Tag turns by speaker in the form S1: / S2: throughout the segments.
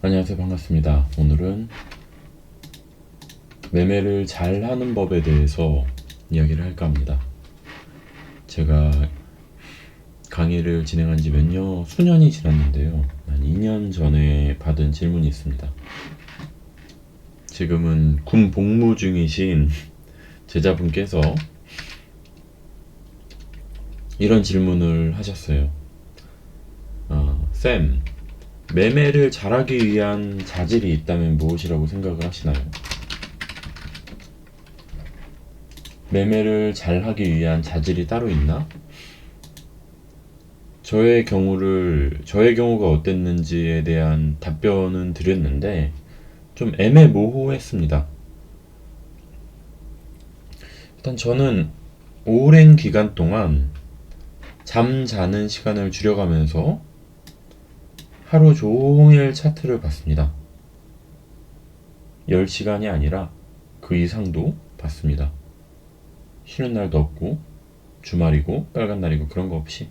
S1: 안녕하세요. 반갑습니다. 오늘은 매매를 잘 하는 법에 대해서 이야기를 할까 합니다. 제가 강의를 진행한 지 수년이 지났는데요. 한 2년 전에 받은 질문이 있습니다. 지금은 군 복무 중이신 제자분께서 이런 질문을 하셨어요. 쌤, 매매를 잘하기 위한 자질이 있다면 무엇이라고 생각을 하시나요? 매매를 잘하기 위한 자질이 따로 있나? 저의 경우가 어땠는지에 대한 답변은 드렸는데, 좀 애매모호했습니다. 일단 저는 오랜 기간 동안 잠자는 시간을 줄여가면서 하루 종일 차트를 봤습니다. 10시간이 아니라 그 이상도 봤습니다. 쉬는 날도 없고 주말이고 빨간 날이고 그런 거 없이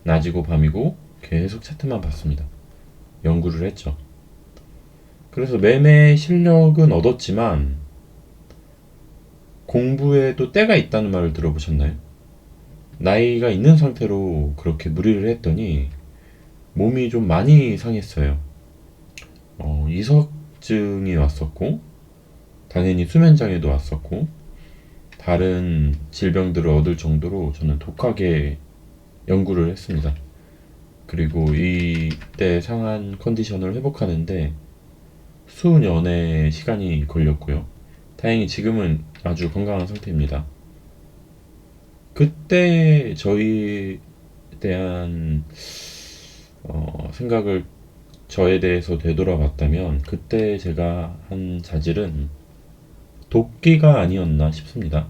S1: 낮이고 밤이고 계속 차트만 봤습니다. 연구를 했죠. 그래서 매매 실력은 얻었지만 공부에도 때가 있다는 말을 들어보셨나요? 나이가 있는 상태로 그렇게 무리를 했더니 몸이 좀 많이 상했어요. 이석증이 왔었고, 당연히 수면장애도 왔었고, 다른 질병들을 얻을 정도로 저는 독하게 연구를 했습니다. 그리고 이때 상한 컨디션을 회복하는데 수년의 시간이 걸렸고요. 다행히 지금은 아주 건강한 상태입니다. 그때 저에 대한 생각을 저에 대해서 되돌아봤다면 그때 제가 한 자질은 도끼가 아니었나 싶습니다.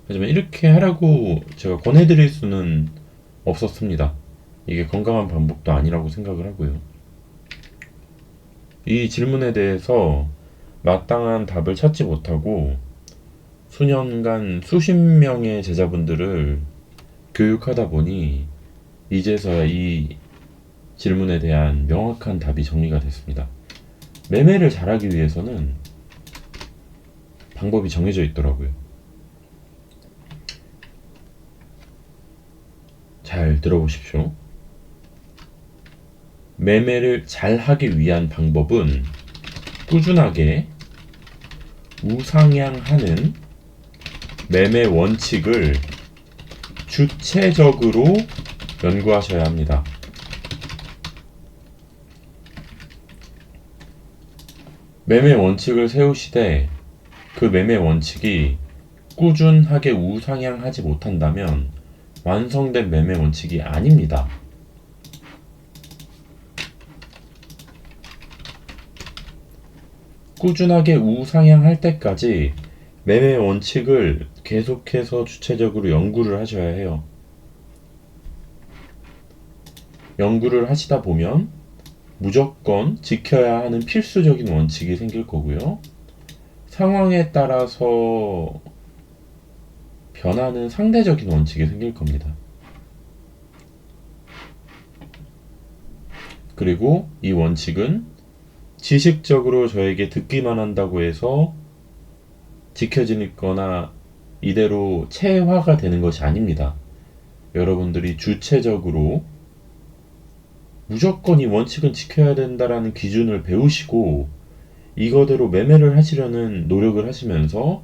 S1: 하지만 이렇게 하라고 제가 권해드릴 수는 없었습니다. 이게 건강한 방법도 아니라고 생각을 하고요. 이 질문에 대해서 마땅한 답을 찾지 못하고 수년간 수십 명의 제자분들을 교육하다 보니 이제서야 이 질문에 대한 명확한 답이 정리가 됐습니다. 매매를 잘하기 위해서는 방법이 정해져 있더라고요. 잘 들어보십시오. 매매를 잘하기 위한 방법은 꾸준하게 우상향하는 매매 원칙을 주체적으로 연구하셔야 합니다. 매매 원칙을 세우시되 그 매매 원칙이 꾸준하게 우상향하지 못한다면 완성된 매매 원칙이 아닙니다. 꾸준하게 우상향할 때까지 매매 원칙을 계속해서 주체적으로 연구를 하셔야 해요. 연구를 하시다 보면 무조건 지켜야 하는 필수적인 원칙이 생길 거고요. 상황에 따라서 변하는 상대적인 원칙이 생길 겁니다. 그리고 이 원칙은 지식적으로 저에게 듣기만 한다고 해서 지켜지거나 이대로 체화가 되는 것이 아닙니다. 여러분들이 주체적으로 무조건 이 원칙은 지켜야 된다라는 기준을 배우시고 이거대로 매매를 하시려는 노력을 하시면서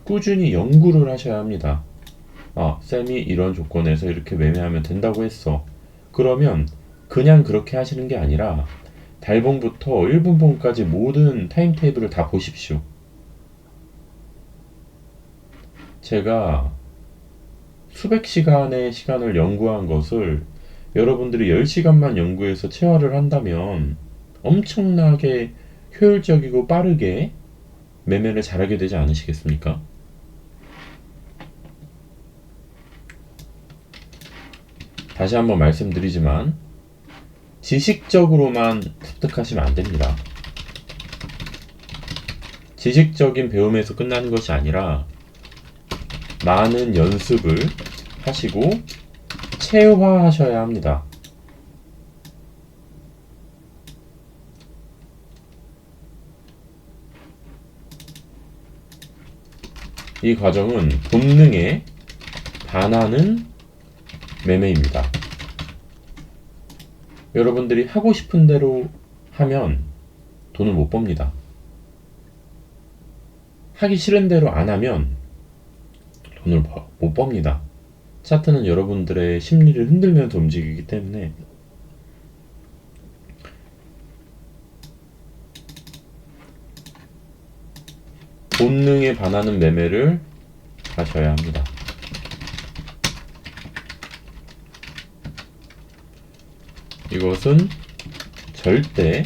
S1: 꾸준히 연구를 하셔야 합니다. 쌤이 이런 조건에서 이렇게 매매하면 된다고 했어. 그러면 그냥 그렇게 하시는 게 아니라 달봉부터 1분봉까지 모든 타임테이블을 다 보십시오. 제가 수백 시간의 시간을 연구한 것을 여러분들이 10시간만 연구해서 체화를 한다면 엄청나게 효율적이고 빠르게 매매를 잘하게 되지 않으시겠습니까? 다시 한번 말씀드리지만 지식적으로만 습득하시면 안 됩니다. 지식적인 배움에서 끝나는 것이 아니라 많은 연습을 하시고 체화하셔야 합니다. 이 과정은 본능에 반하는 매매입니다. 여러분들이 하고 싶은 대로 하면 돈을 못 법니다. 하기 싫은 대로 안 하면 돈을 못 법니다. 차트는 여러분들의 심리를 흔들면서 움직이기 때문에 본능에 반하는 매매를 하셔야 합니다. 이것은 절대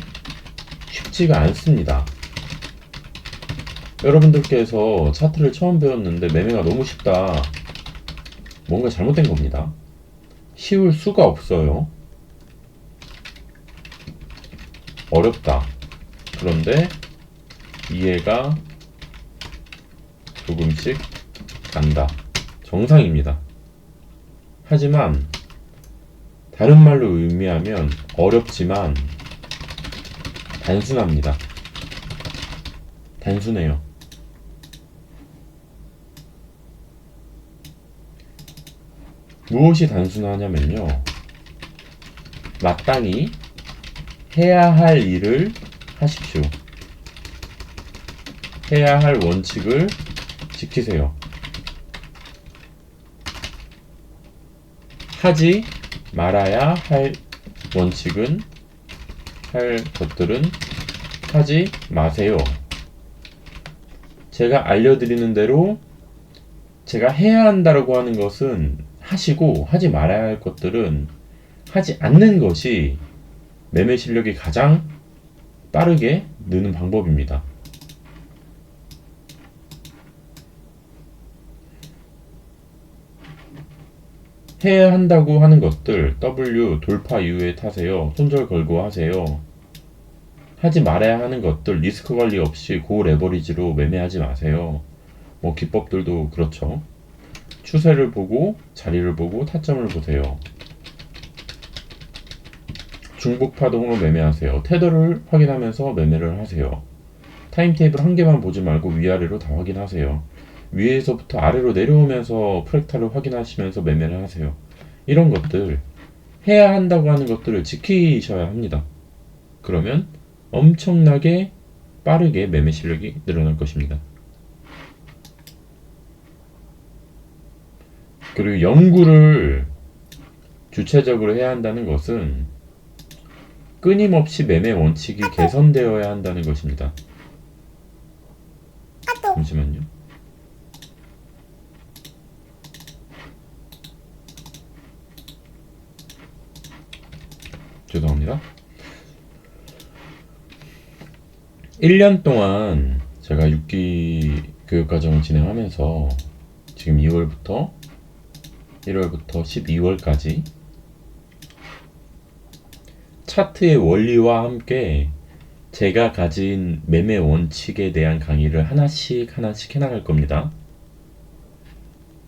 S1: 쉽지가 않습니다. 여러분들께서 차트를 처음 배웠는데 매매가 너무 쉽다. 뭔가 잘못된 겁니다. 쉬울 수가 없어요. 어렵다. 그런데 이해가 조금씩 간다. 정상입니다. 하지만 다른 말로 의미하면 어렵지만 단순합니다. 단순해요. 무엇이 단순하냐면요. 마땅히 해야 할 일을 하십시오. 해야 할 원칙을 지키세요. 하지 말아야 할 원칙은, 할 것들은 하지 마세요. 제가 알려드리는 대로 제가 해야 한다고 하는 것은 하시고, 하지 말아야 할 것들은 하지 않는 것이 매매 실력이 가장 빠르게 느는 방법입니다. 해야 한다고 하는 것들, W 돌파 이후에 타세요. 손절 걸고 하세요. 하지 말아야 하는 것들, 리스크 관리 없이 고 레버리지로 매매하지 마세요. 뭐 기법들도 그렇죠. 추세를 보고, 자리를 보고, 타점을 보세요. 중복 파동으로 매매하세요. 테더를 확인하면서 매매를 하세요. 타임테이블 한 개만 보지 말고 위아래로 다 확인하세요. 위에서부터 아래로 내려오면서 프랙탈을 확인하시면서 매매를 하세요. 이런 것들, 해야 한다고 하는 것들을 지키셔야 합니다. 그러면 엄청나게 빠르게 매매 실력이 늘어날 것입니다. 그리고 연구를 주체적으로 해야 한다는 것은 끊임없이 매매 원칙이 개선되어야 한다는 것입니다. 잠시만요. 죄송합니다. 1년 동안 제가 6기 교육과정을 진행하면서 지금 2월부터 1월부터 12월까지 차트의 원리와 함께 제가 가진 매매 원칙에 대한 강의를 하나씩 해나갈 겁니다.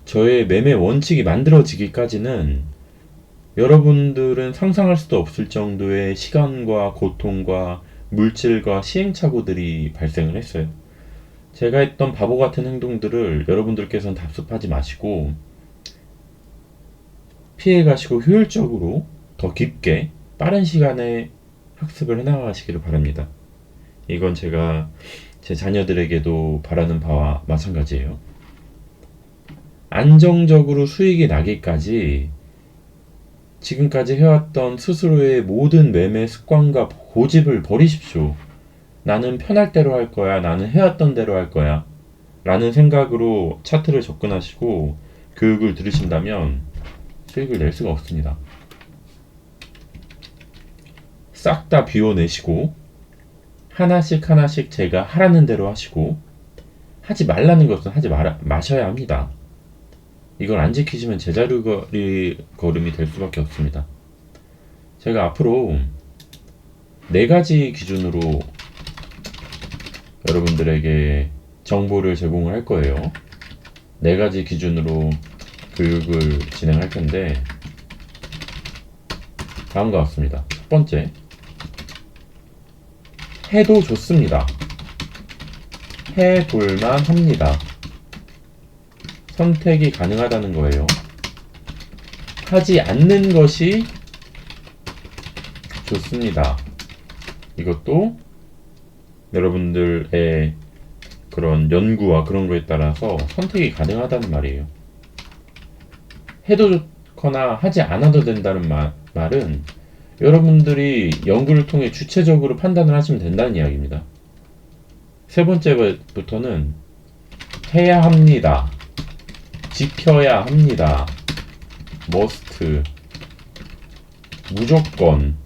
S1: 저의 매매 원칙이 만들어지기까지는 여러분들은 상상할 수도 없을 정도의 시간과 고통과 물질과 시행착오들이 발생을 했어요. 제가 했던 바보 같은 행동들을 여러분들께서는 답습하지 마시고 피해가시고 효율적으로 더 깊게 빠른 시간에 학습을 해나가시기를 바랍니다. 이건 제가 제 자녀들에게도 바라는 바와 마찬가지예요. 안정적으로 수익이 나기까지 지금까지 해왔던 스스로의 모든 매매 습관과 고집을 버리십시오. 나는 편할 대로 할 거야. 나는 해왔던 대로 할 거야. 라는 생각으로 차트를 접근하시고 교육을 들으신다면 수익을 낼 수가 없습니다. 싹 다 비워내시고 하나씩 제가 하라는 대로 하시고 하지 말라는 것은 하지 마셔야 합니다. 이걸 안 지키시면 제자리 걸음이 될 수밖에 없습니다. 제가 앞으로 4가지 기준으로 여러분들에게 정보를 제공을 할 거예요. 4가지 기준으로 교육을 진행할 텐데 다음과 같습니다. 첫 번째, 해도 좋습니다. 해볼만 합니다. 선택이 가능하다는 거예요. 하지 않는 것이 좋습니다. 이것도 여러분들의 그런 연구와 그런 거에 따라서 선택이 가능하다는 말이에요. 해도 좋거나 하지 않아도 된다는 말은 여러분들이 연구를 통해 주체적으로 판단을 하시면 된다는 이야기입니다. 세 번째부터는 해야 합니다. 지켜야 합니다. must. 무조건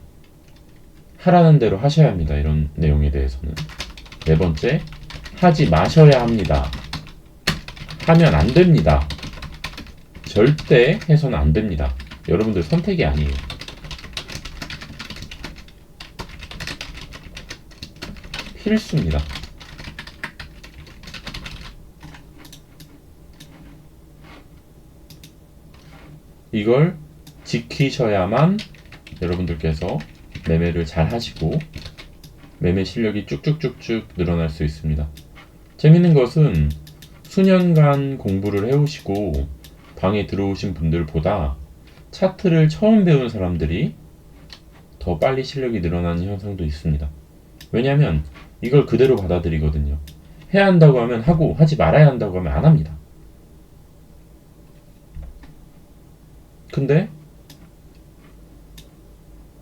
S1: 하라는 대로 하셔야 합니다. 이런 내용에 대해서는. 네 번째, 하지 마셔야 합니다. 하면 안 됩니다. 절대 해서는 안 됩니다. 여러분들 선택이 아니에요. 필수입니다. 이걸 지키셔야만 여러분들께서 매매를 잘 하시고 매매 실력이 쭉쭉쭉쭉 늘어날 수 있습니다. 재밌는 것은 수년간 공부를 해오시고 방에 들어오신 분들보다 차트를 처음 배운 사람들이 더 빨리 실력이 늘어나는 현상도 있습니다. 왜냐하면 이걸 그대로 받아들이거든요. 해야 한다고 하면 하고 하지 말아야 한다고 하면 안 합니다. 근데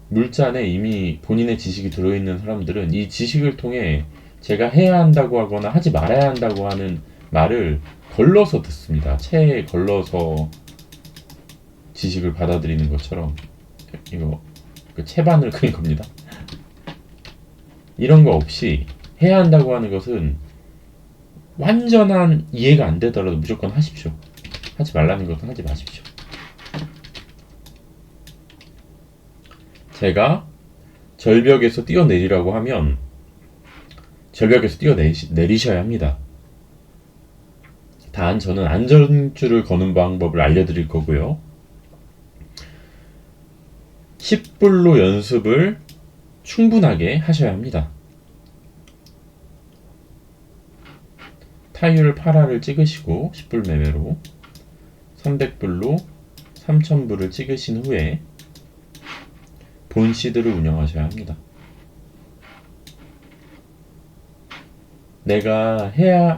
S1: 물잔에 이미 본인의 지식이 들어있는 사람들은 이 지식을 통해 제가 해야 한다고 하거나 하지 말아야 한다고 하는 말을 걸러서 듣습니다. 체에 걸러서 지식을 받아들이는 것처럼. 이거 채반을 그린 겁니다. 이런 거 없이 해야 한다고 하는 것은 완전한 이해가 안 되더라도 무조건 하십시오. 하지 말라는 것은 하지 마십시오. 제가 절벽에서 뛰어내리라고 하면 절벽에서 뛰어내리셔야 합니다. 단 저는 안전줄을 거는 방법을 알려드릴 거고요. 10불로 연습을 충분하게 하셔야 합니다. 타율 8화를 찍으시고 10불 매매로 300불로 3000불을 찍으신 후에 본시드를 운영하셔야 합니다. 내가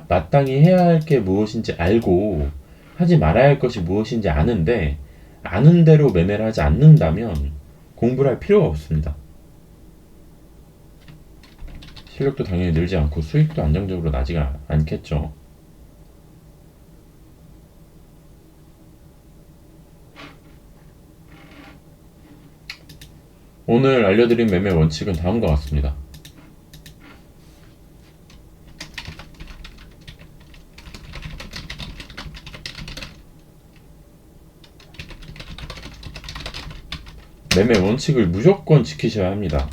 S1: 마땅히 해야 할 게 무엇인지 알고 하지 말아야 할 것이 무엇인지 아는데 아는 대로 매매를 하지 않는다면 공부를 할 필요가 없습니다. 실력도 당연히 늘지 않고 수익도 안정적으로 나지가 않겠죠. 오늘 알려드린 매매 원칙은 다음과 같습니다. 매매 원칙을 무조건 지키셔야 합니다.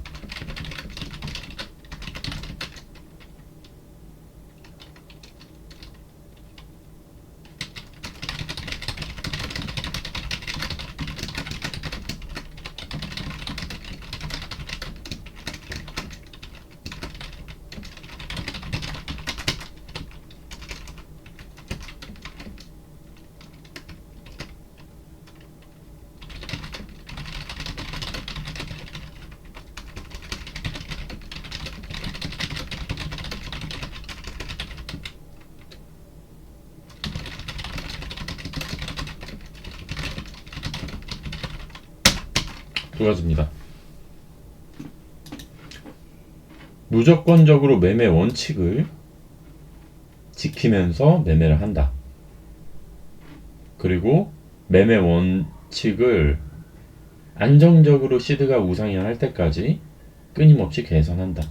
S1: 두 가지입니다. 무조건적으로 매매 원칙을 지키면서 매매를 한다. 그리고 매매 원칙을 안정적으로 시드가 우상향할 때까지 끊임없이 개선한다.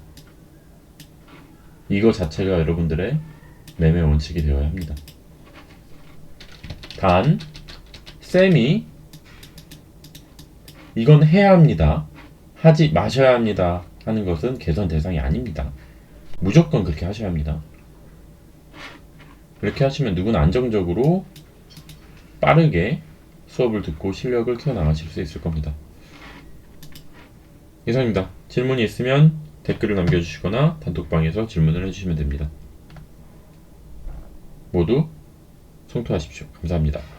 S1: 이거 자체가 여러분들의 매매 원칙이 되어야 합니다. 단 쌤이 이건 해야 합니다, 하지 마셔야 합니다 하는 것은 개선 대상이 아닙니다. 무조건 그렇게 하셔야 합니다. 그렇게 하시면 누구나 안정적으로 빠르게 수업을 듣고 실력을 키워나가실 수 있을 겁니다. 이상입니다. 질문이 있으면 댓글을 남겨주시거나 단톡방에서 질문을 해주시면 됩니다. 모두 성토하십시오. 감사합니다.